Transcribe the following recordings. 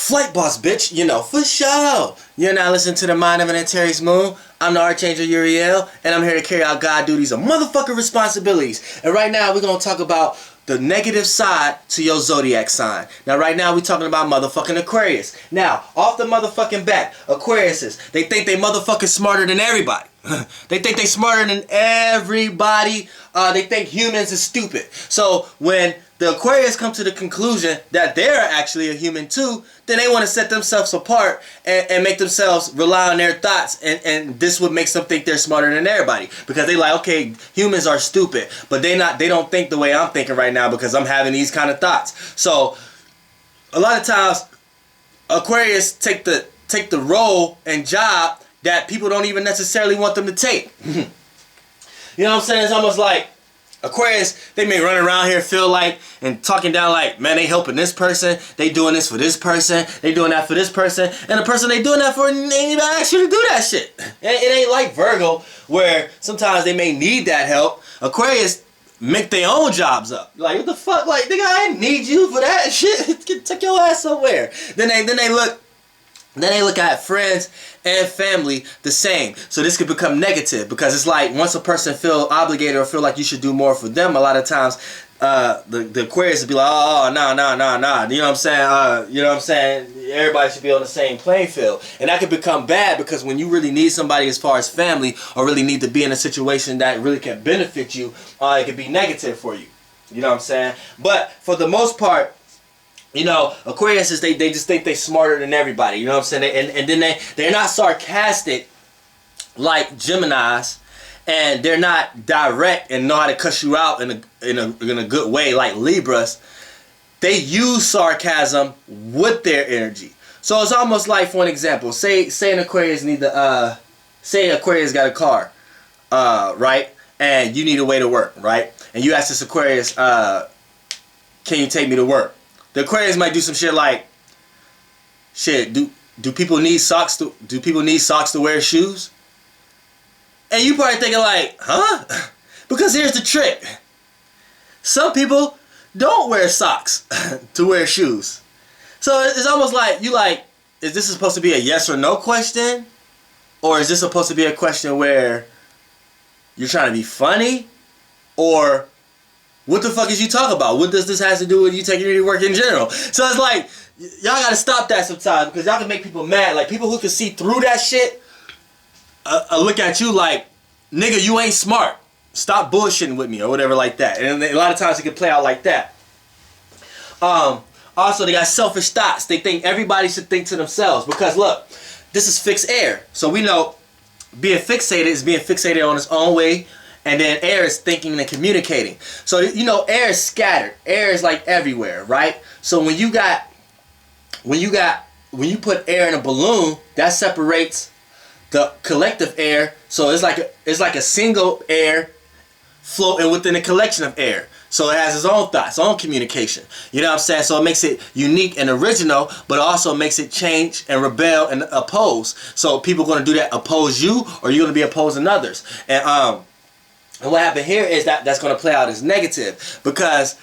Flight boss, bitch, you know, for sure. You're now listening to the Mind of an Antares Moon. I'm the Archangel Uriel, and I'm here to carry out God duties of motherfucking responsibilities. And right now, we're going to talk about the negative side to your Zodiac sign. Now, right now, we're talking about motherfucking Aquarius. Now, off the motherfucking bat, Aquariuses, they think they motherfucking smarter than everybody. They think they smarter than everybody. They think humans are stupid. So, when the Aquarius come to the conclusion that they're actually a human too, then they want to set themselves apart and make themselves rely on their thoughts, and this would make them think they're smarter than everybody, because they like, okay, humans are stupid, but they don't think the way I'm thinking right now because I'm having these kind of thoughts. So a lot of times Aquarius take the role and job that people don't even necessarily want them to take. You know what I'm saying? It's almost like Aquarius, they may run around here feel like and talking down like, man, they helping this person, they doing this for this person, they doing that for this person, and the person they doing that for, they ain't even ask you to do that shit. It ain't like Virgo, where sometimes they may need that help. Aquarius make their own jobs up. Like, what the fuck? Like, nigga, I didn't need you for that shit. Take your ass somewhere. Then they look at friends and family the same. So this could become negative, because it's like once a person feel obligated or feel like you should do more for them, a lot of times the Aquarius would be like, oh, nah. You know what I'm saying? Everybody should be on the same playing field. And that could become bad, because when you really need somebody as far as family, or really need to be in a situation that really can benefit you, it could be negative for you. You know what I'm saying? But for the most part, you know, Aquariuses, they just think they smarter than everybody. You know what I'm saying? And then they're not sarcastic like Geminis, and they're not direct and know how to cuss you out in a good way like Libras. They use sarcasm with their energy. So it's almost like, for an example, say an Aquarius say Aquarius got a car, right? And you need a way to work, right? And you ask this Aquarius, can you take me to work? The Aquarius might do some shit like, shit, do people need socks to wear shoes? And you probably thinking like, huh? Because here's the trick. Some people don't wear socks to wear shoes. So it's almost like, you like, is this supposed to be a yes or no question? Or is this supposed to be a question where you're trying to be funny? Or what the fuck is you talking about? What does this have to do with you taking your work in general? So it's like, y'all gotta stop that sometimes, because y'all can make people mad. Like, people who can see through that shit look at you like, nigga, you ain't smart. Stop bullshitting with me, or whatever like that. And a lot of times it can play out like that. Also, they got selfish thoughts. They think everybody should think to themselves, because look, this is fixed air. So we know being fixated is being fixated on its own way. And then air is thinking and communicating. So, you know, air is scattered. Air is like everywhere, right? So when you put air in a balloon, that separates the collective air. So it's like a single air floating within a collection of air. So it has its own thoughts, its own communication. You know what I'm saying? So it makes it unique and original, but also makes it change and rebel and oppose. So people are going to do that, oppose you, or you're going to be opposing others. And what happened here is that's going to play out as negative, because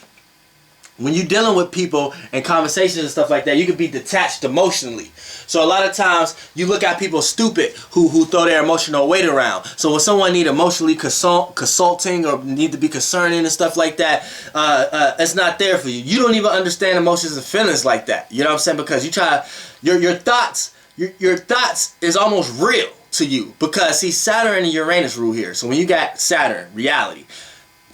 when you're dealing with people and conversations and stuff like that, you can be detached emotionally. So a lot of times you look at people stupid who throw their emotional weight around. So when someone need emotionally consulting or need to be concerning and stuff like that, it's not there for you. You don't even understand emotions and feelings like that. You know what I'm saying? Because you try, your thoughts is almost real to you, because see, Saturn and Uranus rule here. So when you got Saturn, reality,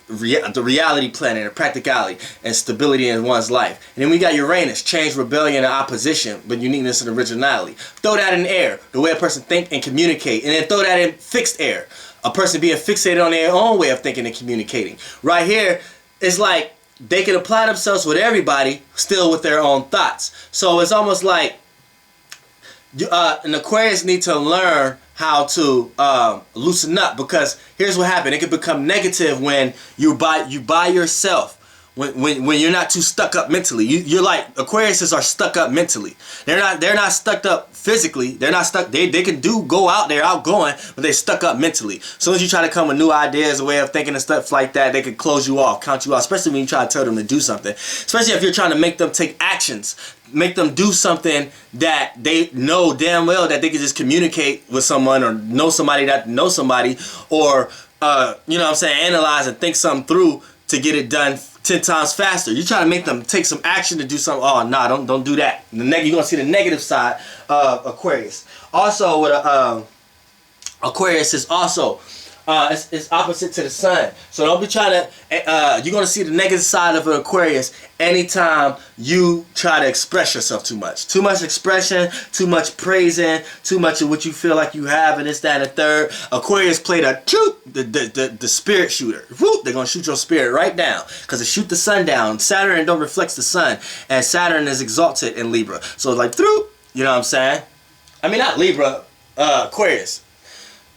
the reality planet, and practicality and stability in one's life, and then we got Uranus, change, rebellion, and opposition, but uniqueness and originality. Throw that in air, the way a person think and communicate, and then throw that in fixed air, a person being fixated on their own way of thinking and communicating. Right here, it's like they can apply themselves with everybody, still with their own thoughts. So it's almost like an Aquarius need to learn how to loosen up, because here's what happened. It could become negative when you by yourself when you're not too stuck up mentally. You're like, Aquariuses are stuck up mentally. They're not stuck up physically. They're not stuck. They can go out there outgoing, but they're stuck up mentally. As soon as you try to come with new ideas, a way of thinking and stuff like that, they can close you off, count you out. Especially when you try to tell them to do something. Especially if you're trying to make them take actions, make them do something that they know damn well that they can just communicate with someone, or know somebody that knows somebody, or you know what I'm saying, analyze and think something through to get it done 10 times faster. You try to make them take some action to do something. Oh, nah, don't do that. You're gonna see the negative side of Aquarius. Also, with Aquarius is also it's opposite to the sun. So don't be trying to. You're gonna see the negative side of an Aquarius anytime you try to express yourself too much. Too much expression, too much praising, too much of what you feel like you have, and this, that, and the third. Aquarius played the spirit shooter. Whoop, they're gonna shoot your spirit right down, because it shoot the sun down. Saturn don't reflect the sun, and Saturn is exalted in Libra. So it's like through. You know what I'm saying? I mean, not Libra, Aquarius.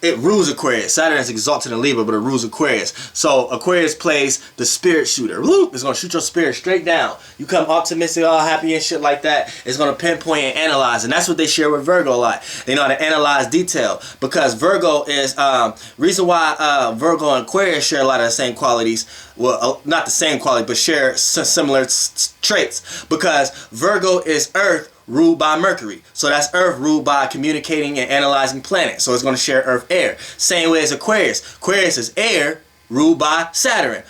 It rules Aquarius. Saturn is exalted in Libra, but it rules Aquarius. So Aquarius plays the spirit shooter. Whoop, it's going to shoot your spirit straight down. You come optimistic, all happy and shit like that. It's going to pinpoint and analyze. And that's what they share with Virgo a lot. They know how to analyze detail. Because Virgo is, reason why Virgo and Aquarius share a lot of the same qualities. Well, not the same quality, but share similar traits. Because Virgo is Earth, ruled by Mercury. So that's Earth ruled by communicating and analyzing planets. So it's going to share Earth air. Same way as Aquarius. Aquarius is air ruled by Saturn,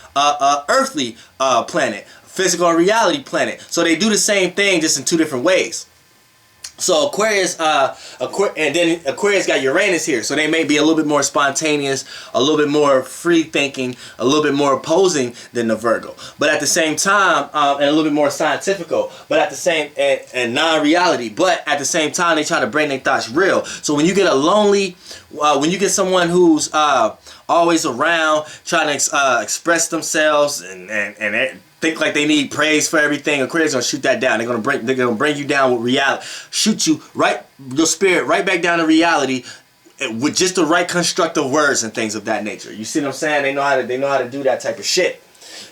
earthly planet, physical and reality planet. So they do the same thing, just in two different ways. So Aquarius, and then Aquarius got Uranus here, so they may be a little bit more spontaneous, a little bit more free thinking, a little bit more opposing than the Virgo. But at the same time, and a little bit more scientifical, but at the same, and non-reality. But at the same time, they try to bring their thoughts real. So when you get a lonely, when you get someone who's always around, trying to express themselves and think like they need praise for everything, Aquarius gonna shoot that down. They're gonna bring you down with reality, shoot you right, your spirit right back down to reality, with just the right constructive words and things of that nature. You see what I'm saying? They know how to do that type of shit.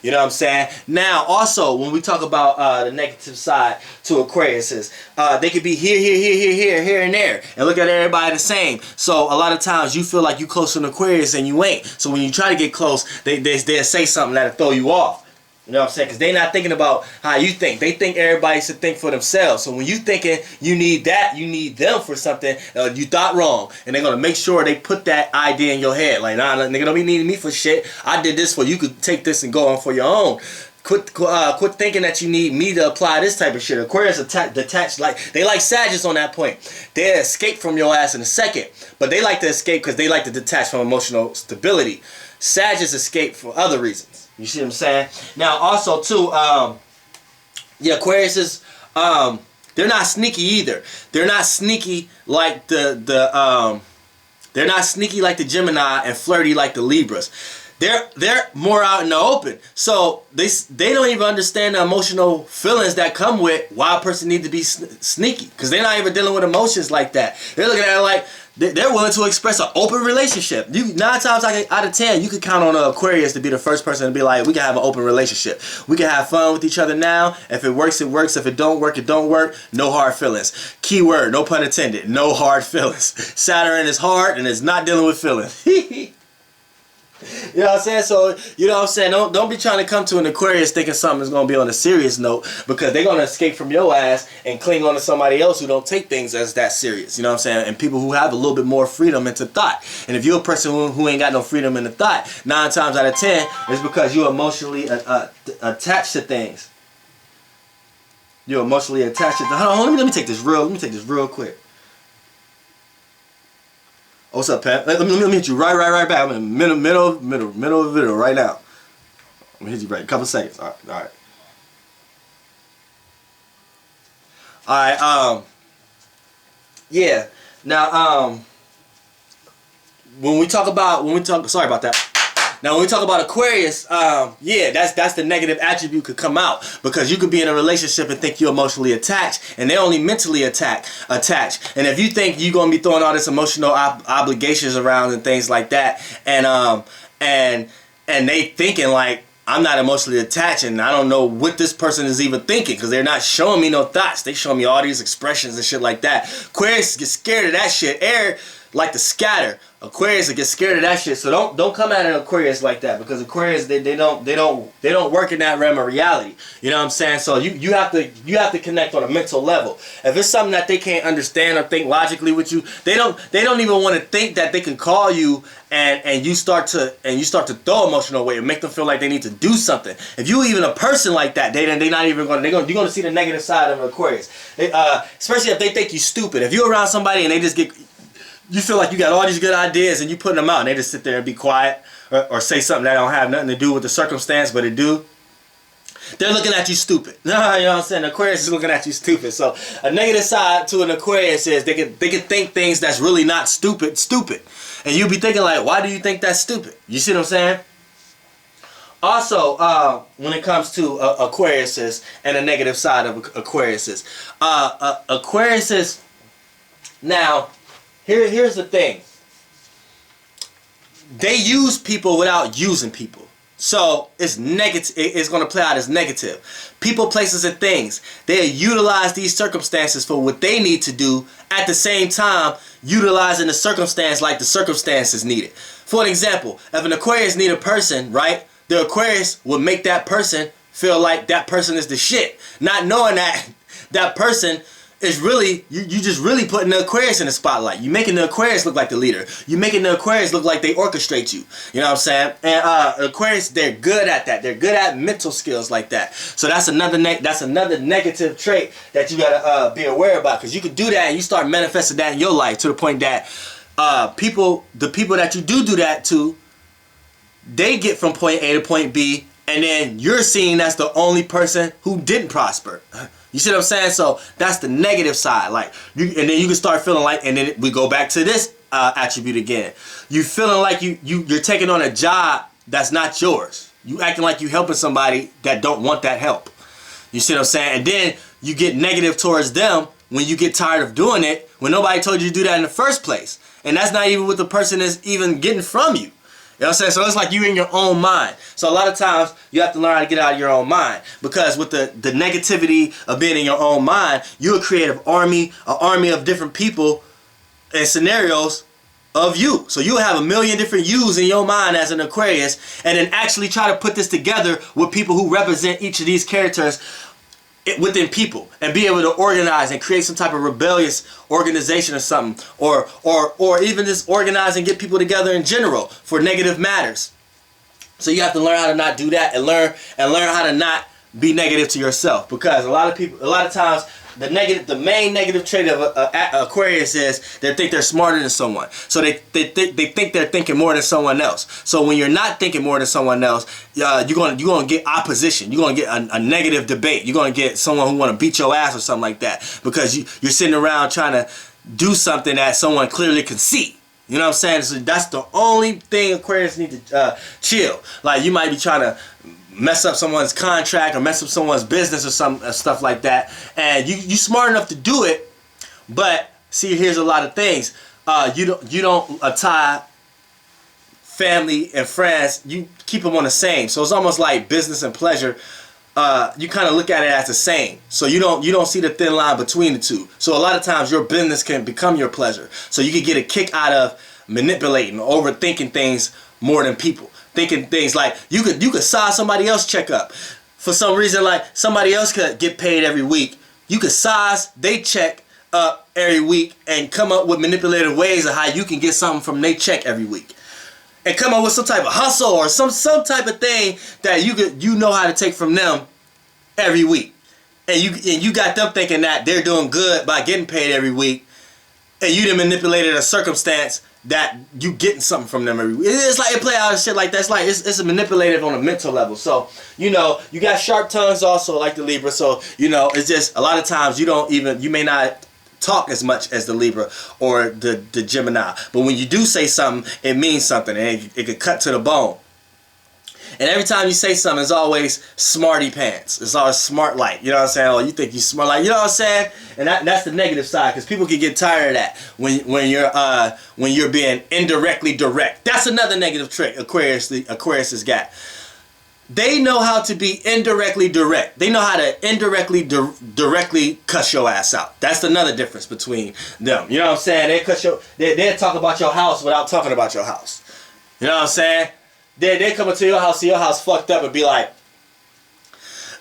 You know what I'm saying? Now, also, when we talk about the negative side to Aquariuses, they could be here, and there, and look at everybody the same. So a lot of times you feel like you close to an Aquarius and you ain't. So when you try to get close, they'll say something that'll throw you off. You know what I'm saying? Because they're not thinking about how you think. They think everybody should think for themselves. So when you thinking you need that, you need them for something, you thought wrong. And they're going to make sure they put that idea in your head. Like, nah, nigga, don't be needing me for shit. I did this for you. Could take this and go on for your own. Quit thinking that you need me to apply this type of shit. Aquarius detached, like they like Sagittarius on that point. They escape from your ass in a second, but they like to escape because they like to detach from emotional stability. Sagittarius escape for other reasons. You see what I'm saying? Now, also too, yeah, Aquarius is they're not sneaky either. They're not sneaky like they're not sneaky like the Gemini and flirty like the Libras. They're more out in the open. So they don't even understand the emotional feelings that come with why a person needs to be sneaky, because they're not even dealing with emotions like that. They're looking at it like they're willing to express an open relationship. 9 times out of 10, you could count on an Aquarius to be the first person to be like, we can have an open relationship. We can have fun with each other now. If it works, it works. If it don't work, it don't work. No hard feelings. Keyword, no pun intended. No hard feelings. Saturn is hard and is not dealing with feelings. You know what I'm saying? So, you know what I'm saying? Don't be trying to come to an Aquarius thinking something is going to be on a serious note, because they're going to escape from your ass and cling on to somebody else who don't take things as that serious. You know what I'm saying? And people who have a little bit more freedom into thought. And if you're a person who ain't got no freedom into thought, 9 times out of 10, it's because you're emotionally attached to things. You're emotionally attached to things. Hold on, let me take this real quick. What's up, Pat? Let me hit you right back. I'm in the middle of the video right now. Let me hit you right. A couple seconds. All right. Yeah. Now, sorry about that. Now, when we talk about Aquarius, yeah, that's the negative attribute could come out, because you could be in a relationship and think you're emotionally attached, and they're only mentally attached. And if you think you're gonna be throwing all this emotional obligations around and things like that, and they thinking like I'm not emotionally attached, and I don't know what this person is even thinking because they're not showing me no thoughts. They show me all these expressions and shit like that. Aquarius get scared of that shit. Air like to scatter. Aquarius get scared of that shit. So don't come at an Aquarius like that, because Aquarius they don't work in that realm of reality. You know what I'm saying? So you have to connect on a mental level. If it's something that they can't understand or think logically with you, they don't even want to think that they can call you and you start to throw emotional weight and make them feel like they need to do something. If you even a person like that, you're gonna see the negative side of an Aquarius. Especially if they think you stupid. If you're around somebody and you feel like you got all these good ideas and you putting them out and they just sit there and be quiet or say something that don't have nothing to do with the circumstance, but it do. They're looking at you stupid. You know what I'm saying? Aquarius is looking at you stupid. So a negative side to an Aquarius is they can think things that's really not stupid. And you be thinking like, why do you think that's stupid? You see what I'm saying? Also, when it comes to Aquariuses and the negative side of Aquariuses, Aquariuses, now, here's the thing. They use people without using people. So it's negative. It's going to play out as negative. People, places, and things. They utilize these circumstances for what they need to do, at the same time utilizing the circumstance like the circumstances need it. For an example, if an Aquarius need a person, right? The Aquarius will make that person feel like that person is the shit, not knowing that that person is really, you just really putting the Aquarius in the spotlight. You making the Aquarius look like the leader. You making the Aquarius look like they orchestrate you. You know what I'm saying? And Aquarius, they're good at that. They're good at mental skills like that. So that's another negative trait that you gotta be aware about, because you can do that and you start manifesting that in your life to the point that the people that you do that to, they get from point A to point B, and then you're seen as the only person who didn't prosper. You see what I'm saying? So that's the negative side. Like and then you can start feeling like, and then we go back to this attribute again. You feeling like you're taking on a job that's not yours. You acting like you helping somebody that don't want that help. You see what I'm saying? And then you get negative towards them when you get tired of doing it, when nobody told you to do that in the first place. And that's not even what the person is even getting from you. You know what I'm saying? So it's like you're in your own mind. So a lot of times you have to learn how to get out of your own mind, because with the negativity of being in your own mind, you'll create an army of different people and scenarios of you. So you'll have a million different yous in your mind as an Aquarius, and then actually try to put this together with people who represent each of these characters within people, and be able to organize and create some type of rebellious organization or something, or even just organize and get people together in general for negative matters. So you have to learn how to not do that, and learn how to not be negative to yourself, because a lot of times the main negative trait of Aquarius is they think they're smarter than someone. So they think they're thinking more than someone else. So when you're not thinking more than someone else, you're gonna get opposition. You're gonna get a negative debate. You're gonna get someone who want to beat your ass or something like that, because you're sitting around trying to do something that someone clearly can see. You know what I'm saying? So that's the only thing Aquarius need to chill. Like you might be trying to mess up someone's contract or mess up someone's business or some stuff like that, and you smart enough to do it, but see, here's a lot of things. You don't tie family and friends. You keep them on the same. So it's almost like business and pleasure. You kind of look at it as the same. So you don't see the thin line between the two. So a lot of times your business can become your pleasure. So you can get a kick out of manipulating, overthinking things more than people. Thinking things like you could size somebody else check up. For some reason, like somebody else could get paid every week. You could size they check up every week and come up with manipulative ways of how you can get something from they check every week. And come up with some type of hustle or some type of thing that you know how to take from them every week. And you got them thinking that they're doing good by getting paid every week. And you done manipulated a circumstance that you getting something from them every week. It's like it play out and shit like that. It's like it's manipulative on a mental level. So you got sharp tongues also like the Libra. So it's just a lot of times you may not talk as much as the Libra or the Gemini, but when you do say something, it means something, and it could cut to the bone. And every time you say something, it's always smarty pants. It's always smart like. You know what I'm saying? Oh, you think you smart like. You know what I'm saying? And that's the negative side, because people can get tired of that when you're being indirectly direct. That's another negative trick Aquarius has got. they know how to be indirectly direct. They know how to indirectly directly cuss your ass out. That's another difference between them. You know what I'm saying? They'll talk about your house without talking about your house. You know what I'm saying? They come into your house, see your house fucked up, and be like,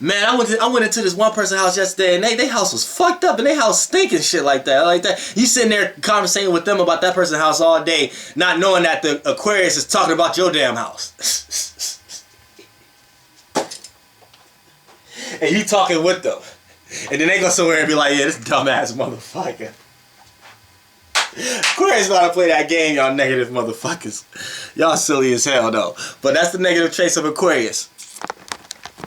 man, I went into this one person's house yesterday, and they house was fucked up, and they house stinking shit like that. You sitting there conversating with them about that person's house all day, not knowing that the Aquarius is talking about your damn house. And you talking with them. And then they go somewhere and be like, yeah, this dumbass motherfucker. Aquarius know how to play that game, y'all negative motherfuckers. Y'all silly as hell, though. But that's the negative traits of Aquarius.